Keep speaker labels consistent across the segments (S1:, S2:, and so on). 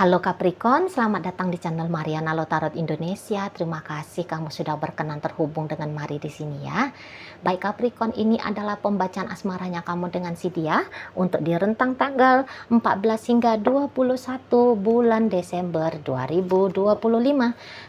S1: Halo Capricorn, selamat datang di channel Mariana Lotarot Indonesia. Terima kasih kamu sudah berkenan terhubung dengan Mari di sini ya. Baik Capricorn, ini adalah pembacaan asmaranya kamu dengan si dia untuk di rentang tanggal 14 hingga 21 bulan Desember 2025.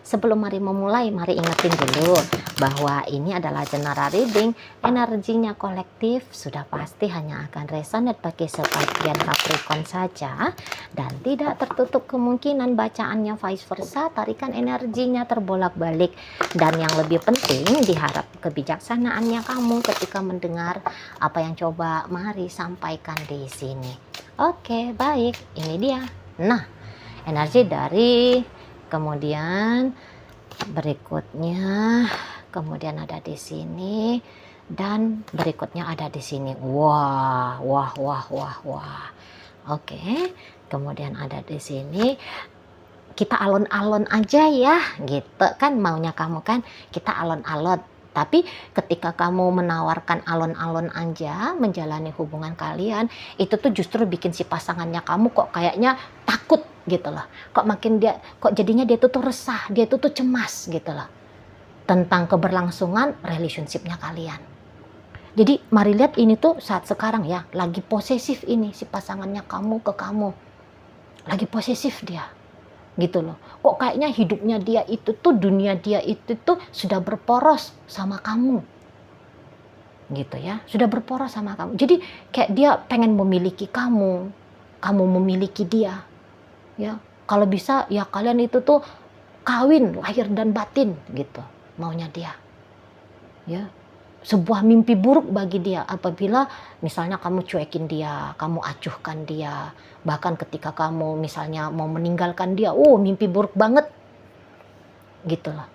S1: Sebelum Mari memulai, mari ingetin dulu bahwa ini adalah general reading. Energinya kolektif sudah pasti hanya akan resonate bagi sebagian Capricorn saja dan tidak tertutup kemungkinan bacaannya vice versa, tarikan energinya terbolak-balik. Dan yang lebih penting, diharap kebijaksanaannya kamu ketika mendengar apa yang coba Mari sampaikan di sini. Oke, baik, ini dia. Nah, energi dari kemudian berikutnya, kemudian ada di sini dan berikutnya ada di sini. Wah. Oke. Kemudian ada di sini, kita alon-alon aja ya, gitu kan maunya kamu kan, kita alon-alon. Tapi ketika kamu menawarkan alon-alon aja menjalani hubungan kalian, itu tuh justru bikin si pasangannya kamu kok kayaknya takut gitu loh. Kok jadinya dia tuh resah, dia tuh cemas gitu loh. Tentang keberlangsungan relationship-nya kalian. Jadi mari lihat ini tuh saat sekarang ya, lagi posesif ini si pasangannya kamu ke kamu. Lagi posesif dia gitu loh. Kok kayaknya hidupnya dia itu tuh, dunia dia itu tuh sudah berporos sama kamu gitu ya, sudah berporos sama kamu. Jadi kayak dia pengen memiliki kamu, kamu memiliki dia ya. Kalau bisa ya kalian itu tuh kawin lahir dan batin gitu maunya dia ya. Sebuah mimpi buruk bagi dia apabila misalnya kamu cuekin dia, kamu acuhkan dia. Bahkan ketika kamu misalnya mau meninggalkan dia, mimpi buruk banget. Gitu loh.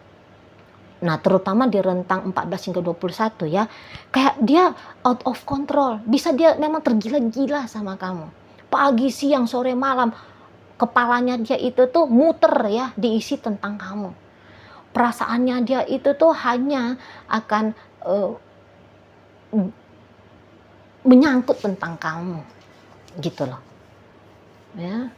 S1: Nah, terutama di rentang 14 hingga 21 ya. Kayak dia out of control. Bisa dia memang tergila-gila sama kamu. Pagi, siang, sore, malam. Kepalanya dia itu tuh muter ya, diisi tentang kamu. Perasaannya dia itu tuh hanya akan menyangkut tentang kamu gitu loh ya.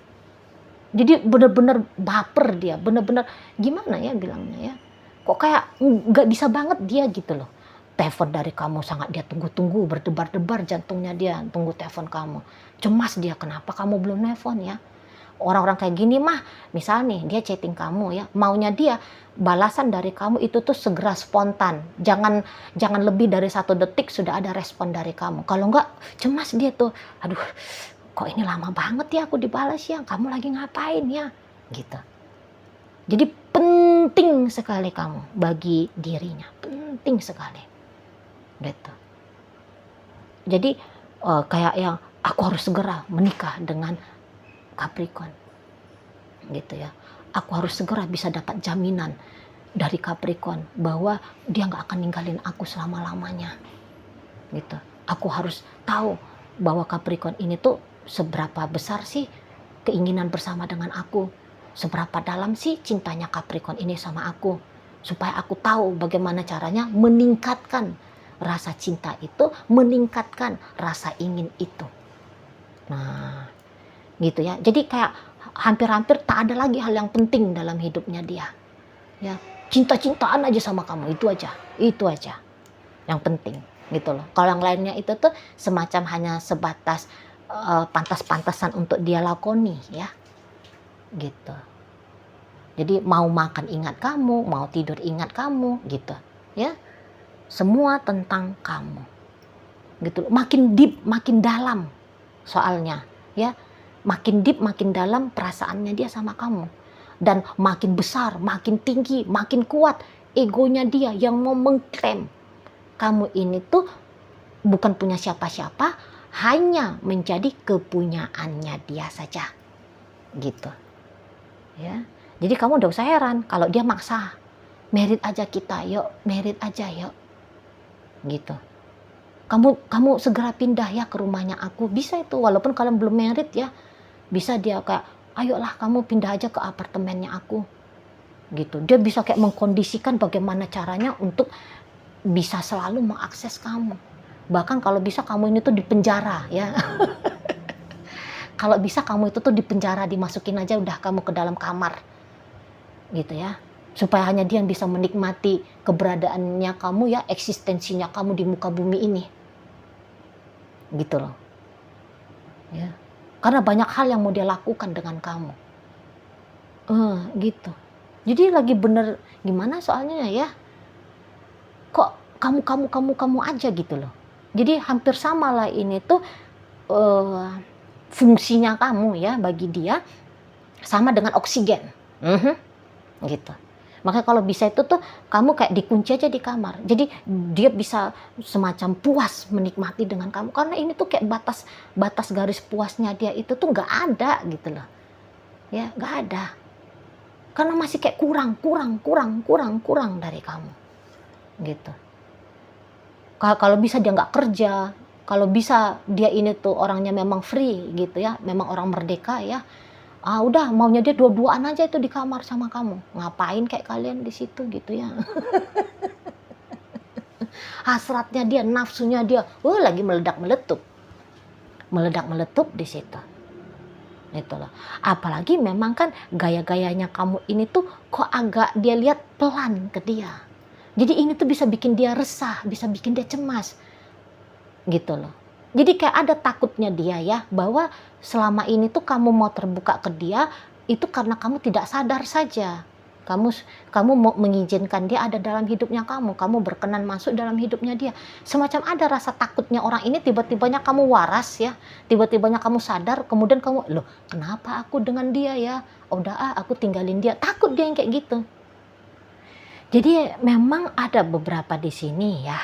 S1: Jadi bener-bener baper dia, bener-bener gimana ya bilangnya ya, kok kayak nggak bisa banget dia gitu loh. Telepon dari kamu sangat dia tunggu-tunggu, berdebar-debar jantungnya dia tunggu telepon kamu. Cemas dia, kenapa kamu belum nelpon ya. Orang-orang kayak gini mah, misal nih dia chatting kamu ya, maunya dia balasan dari kamu itu tuh segera spontan. Jangan lebih dari 1 detik sudah ada respon dari kamu. Kalau enggak cemas dia tuh, aduh kok ini lama banget ya aku dibalas ya, kamu lagi ngapain ya, gitu. Jadi penting sekali kamu bagi dirinya, penting sekali, gitu. Jadi kayak yang aku harus segera menikah dengan Capricorn gitu ya. Aku harus segera bisa dapat jaminan dari Capricorn bahwa dia nggak akan ninggalin aku selama-lamanya gitu. Aku harus tahu bahwa Capricorn ini tuh seberapa besar sih keinginan bersama dengan aku, seberapa dalam sih cintanya Capricorn ini sama aku, supaya aku tahu bagaimana caranya meningkatkan rasa cinta itu, meningkatkan rasa ingin itu. Nah gitu ya. Jadi kayak hampir-hampir tak ada lagi hal yang penting dalam hidupnya dia ya. Cinta-cintaan aja sama kamu, itu aja yang penting gitu loh. Kalau yang lainnya itu tuh semacam hanya sebatas pantas-pantasan untuk dia lakoni ya gitu. Jadi mau makan ingat kamu, mau tidur ingat kamu gitu ya. Semua tentang kamu gitu loh. Makin deep, makin dalam soalnya ya. Makin deep, makin dalam perasaannya dia sama kamu. Dan makin besar, makin tinggi, makin kuat egonya dia yang mau mengklaim kamu ini tuh bukan punya siapa-siapa, hanya menjadi kepunyaannya dia saja. Gitu. Ya. Jadi kamu udah usah heran kalau dia maksa. Merit aja kita, yuk, merit aja yuk. Gitu. Kamu segera pindah ya ke rumahnya aku. Bisa itu walaupun kalian belum merit ya. Bisa dia kayak, ayolah kamu pindah aja ke apartemennya aku gitu. Dia bisa kayak mengkondisikan bagaimana caranya untuk bisa selalu mengakses kamu. Bahkan kalau bisa kamu ini tuh dipenjara ya. kalau bisa kamu itu tuh dipenjara, dimasukin aja udah kamu ke dalam kamar gitu ya, supaya hanya dia yang bisa menikmati keberadaannya kamu ya, eksistensinya kamu di muka bumi ini gitu loh ya, karena banyak hal yang mau dia lakukan dengan kamu gitu. Jadi lagi bener gimana soalnya ya, kok kamu aja gitu loh. Jadi hampir sama lah ini tuh fungsinya kamu ya bagi dia sama dengan oksigen. Gitu. Makanya kalau bisa itu tuh kamu kayak dikunci aja di kamar. Jadi dia bisa semacam puas menikmati dengan kamu. Karena ini tuh kayak batas garis puasnya dia itu tuh nggak ada gitu loh. Ya nggak ada. Karena masih kayak kurang dari kamu. Gitu. Kalau bisa dia nggak kerja, kalau bisa dia ini tuh orangnya memang free gitu ya, memang orang merdeka ya. Udah maunya dia dua-duaan aja itu di kamar sama kamu. Ngapain kayak kalian di situ gitu ya. Hasratnya dia, nafsunya dia, lagi meledak-meletup. Meledak-meletup di situ. Itu loh. Apalagi memang kan gaya-gayanya kamu ini tuh kok agak dia lihat pelan ke dia. Jadi ini tuh bisa bikin dia resah, bisa bikin dia cemas. Gitu loh. Jadi kayak ada takutnya dia ya, bahwa selama ini tuh kamu mau terbuka ke dia, itu karena kamu tidak sadar saja. Kamu mau mengizinkan dia ada dalam hidupnya kamu berkenan masuk dalam hidupnya dia. Semacam ada rasa takutnya orang ini, tiba-tibanya kamu waras ya, tiba-tibanya kamu sadar, kemudian kamu, loh kenapa aku dengan dia ya, udah aku tinggalin dia. Takut dia yang kayak gitu. Jadi memang ada beberapa di sini ya,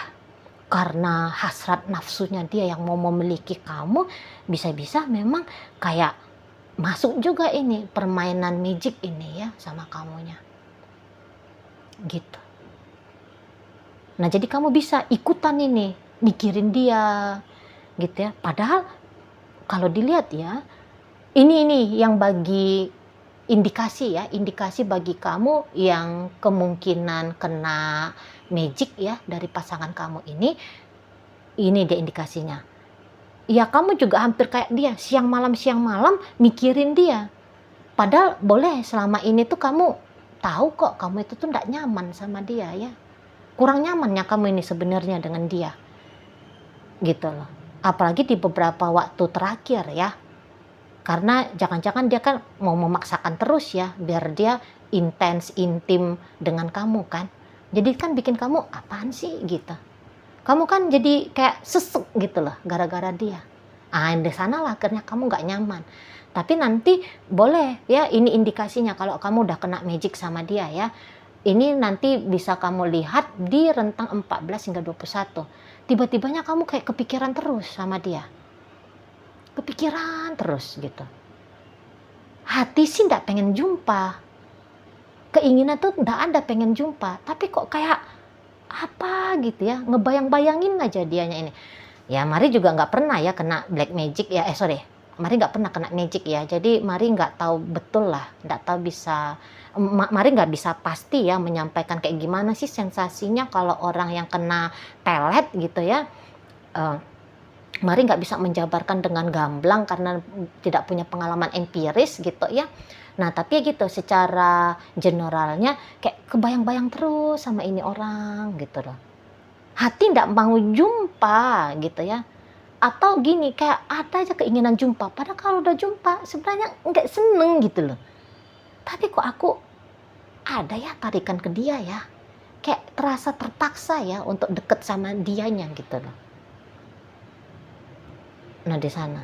S1: karena hasrat nafsunya dia yang mau memiliki kamu, bisa-bisa memang kayak masuk juga ini permainan magic ini ya sama kamunya gitu. Nah jadi kamu bisa ikutan ini mikirin dia gitu ya, padahal kalau dilihat ya ini yang bagi indikasi bagi kamu yang kemungkinan kena magic ya dari pasangan kamu ini dia indikasinya. Ya kamu juga hampir kayak dia, siang malam mikirin dia. Padahal boleh selama ini tuh kamu tahu kok kamu itu tuh gak nyaman sama dia ya. Kurang nyamannya kamu ini sebenarnya dengan dia. Gitu loh. Apalagi di beberapa waktu terakhir ya. Karena jangan-jangan dia kan mau memaksakan terus ya, biar dia intens, intim dengan kamu kan. Jadi kan bikin kamu apaan sih gitu. Kamu kan jadi kayak sesek gitu loh gara-gara dia. Di sana lah akhirnya kamu gak nyaman. Tapi nanti boleh ya, ini indikasinya kalau kamu udah kena magic sama dia ya. Ini nanti bisa kamu lihat di rentang 14 hingga 21. Tiba-tibanya kamu kayak kepikiran terus sama dia. Kepikiran terus gitu. Hati sih gak pengen jumpa. Keinginan tuh gak ada pengen jumpa. Tapi kok kayak apa gitu ya, ngebayang-bayangin aja dianya ini. Ya Mari juga nggak pernah ya kena black magic ya, Mari nggak pernah kena magic ya, jadi Mari nggak tahu betul lah, Mari nggak bisa pasti ya menyampaikan kayak gimana sih sensasinya kalau orang yang kena pelet gitu ya. Mari nggak bisa menjabarkan dengan gamblang karena tidak punya pengalaman empiris gitu ya. Nah tapi gitu secara generalnya kayak kebayang-bayang terus sama ini orang gitu loh. Hati nggak mau jumpa gitu ya. Atau gini, kayak ada aja keinginan jumpa. Padahal kalau udah jumpa sebenarnya nggak seneng gitu loh. Tapi kok aku ada ya tarikan ke dia ya. Kayak terasa terpaksa ya untuk deket sama dianya gitu loh. Nah di sana.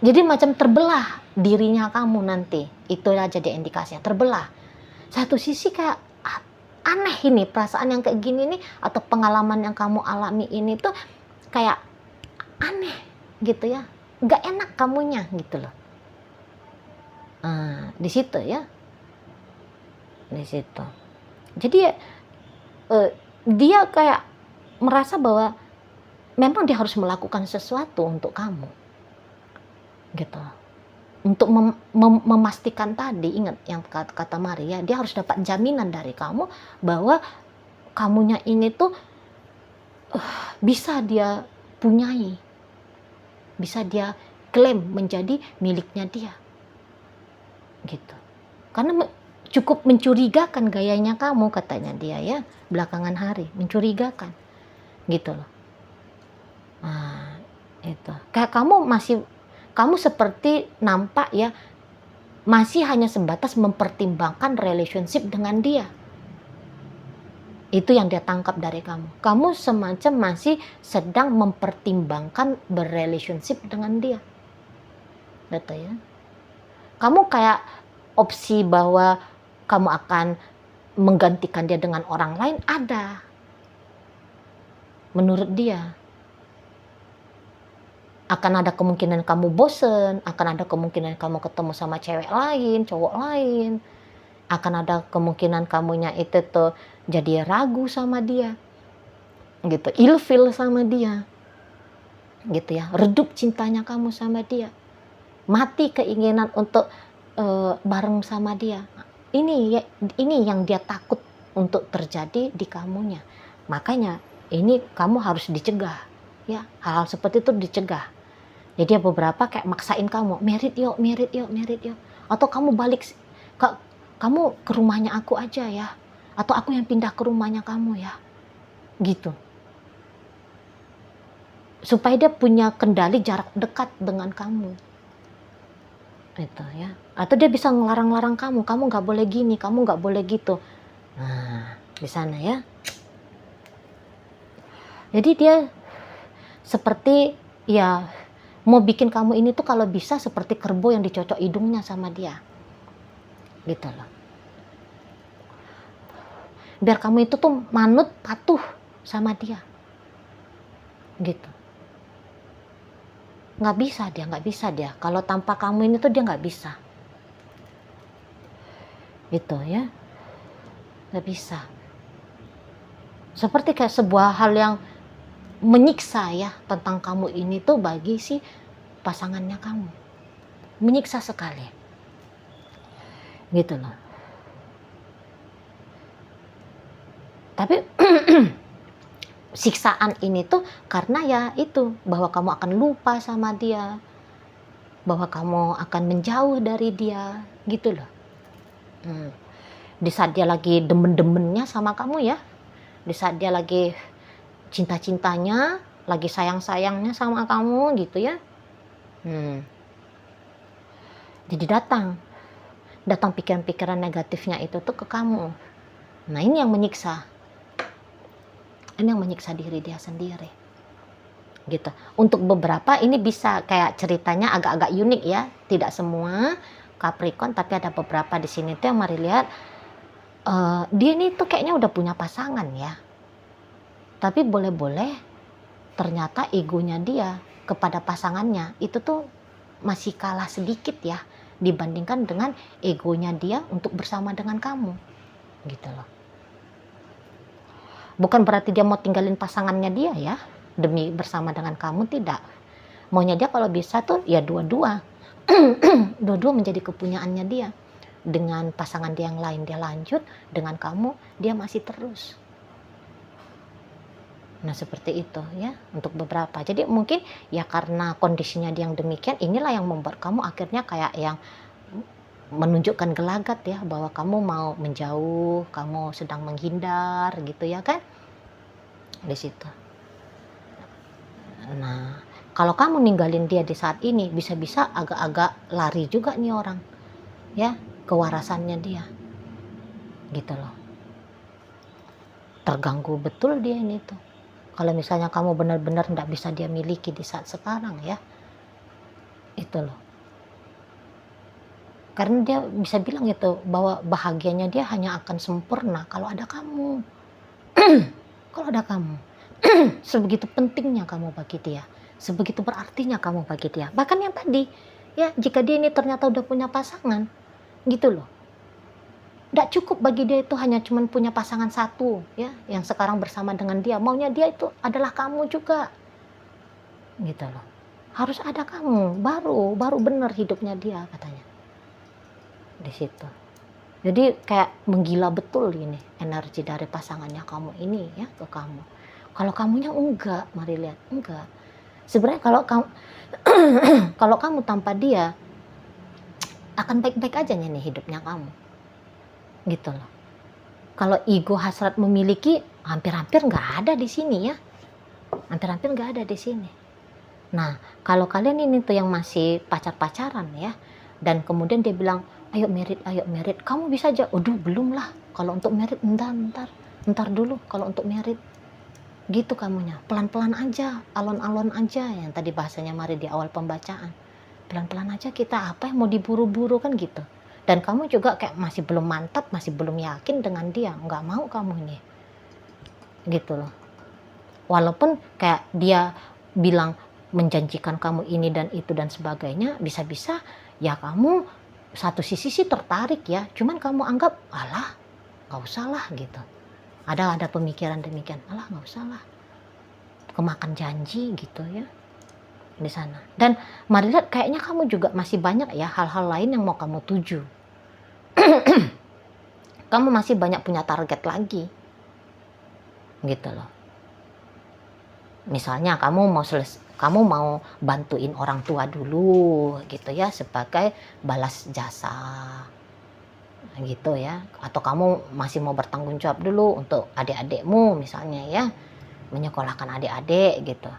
S1: Jadi macam terbelah dirinya kamu nanti. Itu aja dia indikasinya, terbelah. Satu sisi kayak aneh ini perasaan yang kayak gini nih, atau pengalaman yang kamu alami ini tuh kayak aneh gitu ya. Gak enak kamunya gitu loh. Di situ ya. Di situ. Jadi dia kayak merasa bahwa memang dia harus melakukan sesuatu untuk kamu. Gitu. Untuk memastikan tadi, ingat yang kata Maria, dia harus dapat jaminan dari kamu bahwa kamunya ini tuh bisa dia punyai, bisa dia klaim menjadi miliknya dia, gitu. Karena cukup mencurigakan gayanya kamu, katanya dia ya, belakangan hari mencurigakan, gitu loh. Nah, itu kayak kamu seperti nampak ya, masih hanya sebatas mempertimbangkan relationship dengan dia. Itu yang dia tangkap dari kamu. Kamu semacam masih sedang mempertimbangkan berrelationship dengan dia. Betul ya? Kamu kayak opsi bahwa kamu akan menggantikan dia dengan orang lain ada. Menurut dia. Akan ada kemungkinan kamu bosen, akan ada kemungkinan kamu ketemu sama cewek lain, cowok lain. Akan ada kemungkinan kamunya itu tuh jadi ragu sama dia, gitu, ilfil sama dia, gitu ya, redup cintanya kamu sama dia, mati keinginan untuk bareng sama dia. Ini yang dia takut untuk terjadi di kamunya. Makanya ini kamu harus dicegah, ya, hal-hal seperti itu dicegah. Jadi beberapa kayak maksain kamu, merit yuk, atau kamu kamu ke rumahnya aku aja ya, atau aku yang pindah ke rumahnya kamu ya, gitu, supaya dia punya kendali jarak dekat dengan kamu, itu ya. Atau dia bisa ngelarang-larang kamu nggak boleh gini, kamu nggak boleh gitu. Nah, di sana ya. Jadi dia seperti ya mau bikin kamu ini tuh kalau bisa seperti kerbau yang dicocok hidungnya sama dia, gitu loh. Biar kamu itu tuh manut, patuh sama dia, gitu. Nggak bisa dia. Kalau tanpa kamu ini tuh dia nggak bisa. Gitu ya. Nggak bisa. Seperti kayak sebuah hal yang menyiksa ya tentang kamu ini tuh bagi si pasangannya kamu. Menyiksa sekali. Gitu loh. Tapi siksaan ini tuh karena ya itu, bahwa kamu akan lupa sama dia, bahwa kamu akan menjauh dari dia, gitu loh. Di saat dia lagi demen-demennya sama kamu ya, di saat dia lagi cinta-cintanya, lagi sayang-sayangnya sama kamu gitu ya, jadi datang pikiran-pikiran negatifnya itu tuh ke kamu. Nah, ini yang menyiksa. Ini yang menyiksa diri dia sendiri, gitu. Untuk beberapa ini bisa kayak ceritanya agak-agak unik ya, tidak semua Capricorn, tapi ada beberapa di sini tuh yang mari lihat, dia ini tuh kayaknya udah punya pasangan ya, tapi boleh-boleh ternyata egonya dia kepada pasangannya itu tuh masih kalah sedikit ya dibandingkan dengan egonya dia untuk bersama dengan kamu, gitu loh. Bukan berarti dia mau tinggalin pasangannya dia ya demi bersama dengan kamu, tidak. Maunya dia kalau bisa tuh ya dua-dua dua-dua menjadi kepunyaannya dia. Dengan pasangan dia yang lain dia lanjut, dengan kamu dia masih terus. Nah, seperti itu ya untuk beberapa. Jadi mungkin ya karena kondisinya dia yang demikian, inilah yang membuat kamu akhirnya kayak yang menunjukkan gelagat ya, bahwa kamu mau menjauh, kamu sedang menghindar gitu ya kan, di situ. Nah, kalau kamu ninggalin dia di saat ini, bisa-bisa agak-agak lari juga nih orang ya, kewarasannya dia, gitu loh. Terganggu betul dia ini tuh kalau misalnya kamu benar-benar tidak bisa dia miliki di saat sekarang ya, itu loh. Karena dia bisa bilang itu, bahwa bahagianya dia hanya akan sempurna kalau ada kamu. Kalau ada kamu. Sebegitu pentingnya kamu bagi dia. Sebegitu berartinya kamu bagi dia. Bahkan yang tadi, ya jika dia ini ternyata udah punya pasangan, gitu loh. Nggak cukup bagi dia itu hanya cuman punya pasangan satu, ya, yang sekarang bersama dengan dia. Maunya dia itu adalah kamu juga. Gitu loh. Harus ada kamu, baru benar hidupnya dia katanya. Di situ. Jadi kayak menggila betul ini energi dari pasangannya kamu ini ya ke kamu. Kalau kamunya enggak, mari lihat, enggak. Sebenarnya kalau kamu kalau kamu tanpa dia akan baik-baik aja nih hidupnya kamu, gitu loh. Kalau ego hasrat memiliki hampir-hampir nggak ada di sini ya, hampir-hampir nggak ada di sini. Nah, kalau kalian ini tuh yang masih pacar-pacaran ya, dan kemudian dia bilang, ayo merit, kamu bisa aja, aduh belum lah, kalau untuk merit ntar dulu kalau untuk merit, gitu kamunya, pelan-pelan aja, alon-alon aja, yang tadi bahasanya Mari di awal pembacaan, pelan-pelan aja kita, apa yang mau diburu-buru kan gitu. Dan kamu juga kayak masih belum mantap, masih belum yakin dengan dia, nggak mau kamu ini, gitu loh. Walaupun kayak dia bilang menjanjikan kamu ini dan itu dan sebagainya, bisa-bisa ya kamu satu sisi sih tertarik ya, cuman kamu anggap alah nggak usah lah gitu. Ada pemikiran demikian, alah nggak usah lah, kemakan janji gitu ya di sana. Dan Mari lihat kayaknya kamu juga masih banyak ya hal-hal lain yang mau kamu tuju. Kamu masih banyak punya target lagi, gitu loh. Misalnya kamu mau bantuin orang tua dulu gitu ya, sebagai balas jasa gitu ya, atau kamu masih mau bertanggung jawab dulu untuk adik-adikmu misalnya ya, menyekolahkan adik-adik gitu,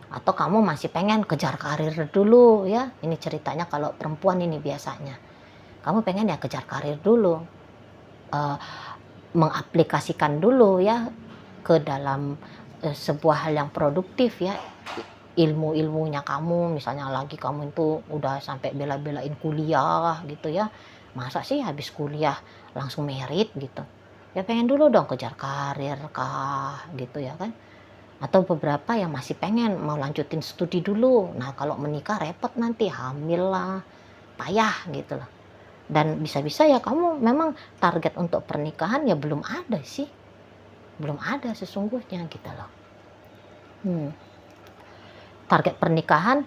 S1: atau kamu masih pengen kejar karir dulu ya. Ini ceritanya kalau perempuan ini biasanya kamu pengen ya kejar karir dulu, mengaplikasikan dulu ya ke dalam sebuah hal yang produktif ya, ilmu-ilmunya kamu, misalnya lagi kamu itu udah sampai bela-belain kuliah gitu ya, masa sih habis kuliah langsung merit gitu, ya pengen dulu dong kejar karir kah gitu ya kan. Atau beberapa yang masih pengen mau lanjutin studi dulu, nah kalau menikah repot nanti, hamil lah, payah gitu loh. Dan bisa-bisa ya kamu memang target untuk pernikahan ya belum ada sih, belum ada sesungguhnya gitu loh. Target pernikahan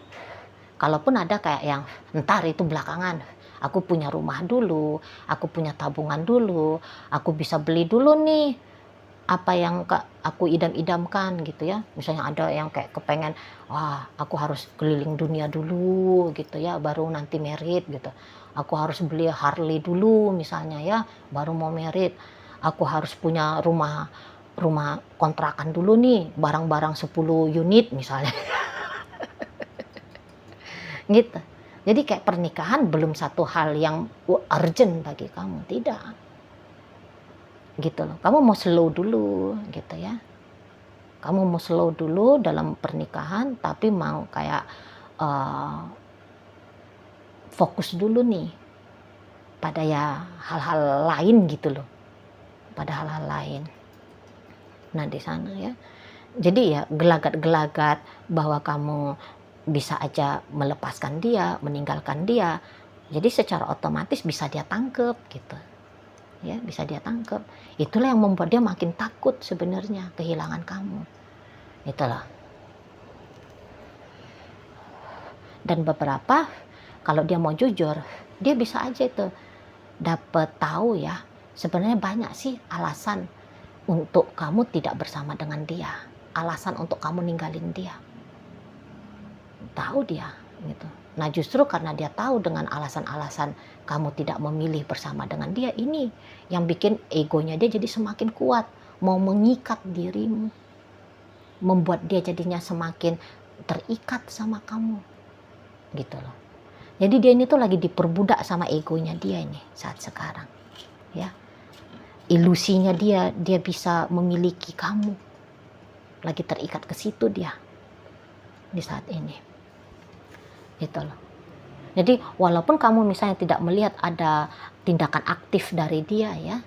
S1: kalaupun ada kayak yang ntar itu belakangan, aku punya rumah dulu, aku punya tabungan dulu, aku bisa beli dulu nih apa yang aku idam-idamkan gitu ya. Misalnya ada yang kayak kepengen, wah aku harus keliling dunia dulu gitu ya, baru nanti merit gitu. Aku harus beli Harley dulu misalnya ya, baru mau merit. Aku harus punya rumah kontrakan dulu nih, barang-barang 10 unit misalnya. Gitu. Jadi kayak pernikahan belum satu hal yang urgent bagi kamu, tidak. Gitu loh. Kamu mau slow dulu gitu ya. Kamu mau slow dulu dalam pernikahan, tapi mau kayak fokus dulu nih pada ya hal-hal lain gitu loh. Pada hal-hal lain. Nah di sana ya. Jadi ya gelagat-gelagat bahwa kamu bisa aja melepaskan dia, meninggalkan dia. Jadi secara otomatis bisa dia tangkep gitu. Ya, bisa dia tangkep. Itulah yang membuat dia makin takut sebenarnya kehilangan kamu. Itulah. Dan beberapa kalau dia mau jujur, dia bisa aja itu dapat tahu ya, sebenarnya banyak sih alasan untuk kamu tidak bersama dengan dia. Alasan untuk kamu ninggalin dia. Tahu dia gitu. Nah justru karena dia tahu dengan alasan-alasan kamu tidak memilih bersama dengan dia, ini yang bikin egonya dia jadi semakin kuat, mau mengikat dirimu, membuat dia jadinya semakin terikat sama kamu gitu loh. Jadi dia ini tuh lagi diperbudak sama egonya dia ini saat sekarang ya. Ilusinya dia bisa memiliki kamu, lagi terikat ke situ dia di saat ini gitu loh. Jadi walaupun kamu misalnya tidak melihat ada tindakan aktif dari dia ya,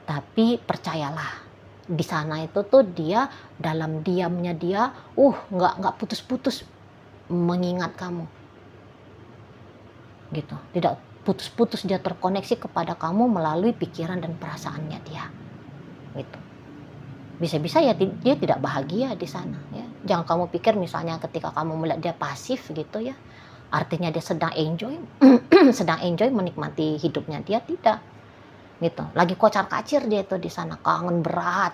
S1: tapi percayalah di sana itu tuh dia dalam diamnya dia, nggak putus-putus mengingat kamu, gitu. Tidak putus-putus dia terkoneksi kepada kamu melalui pikiran dan perasaannya dia, gitu. Bisa-bisa ya dia tidak bahagia di sana ya. Jangan kamu pikir misalnya ketika kamu melihat dia pasif gitu ya, artinya dia sedang enjoy sedang enjoy menikmati hidupnya, dia tidak gitu. Lagi kocar-kacir dia itu di sana, kangen berat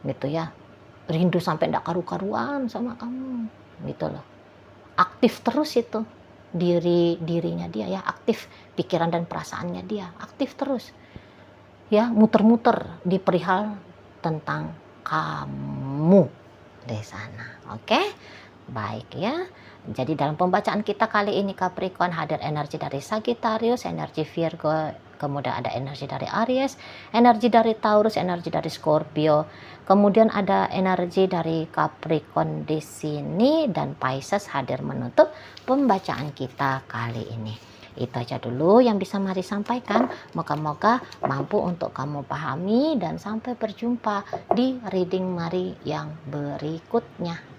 S1: gitu ya, rindu sampai enggak karu-karuan sama kamu gitu loh. Aktif terus itu dirinya dia ya, aktif pikiran dan perasaannya dia, aktif terus. Ya, muter-muter di perihal tentang kamu di sana. Oke? Baik ya. Jadi dalam pembacaan kita kali ini Capricorn hadir energi dari Sagittarius, energi Virgo, kemudian ada energi dari Aries, energi dari Taurus, energi dari Scorpio, kemudian ada energi dari Capricorn di sini dan Pisces hadir menutup pembacaan kita kali ini. Itu aja dulu yang bisa Mari sampaikan. Moga-moga mampu untuk kamu pahami dan sampai berjumpa di reading Mari yang berikutnya.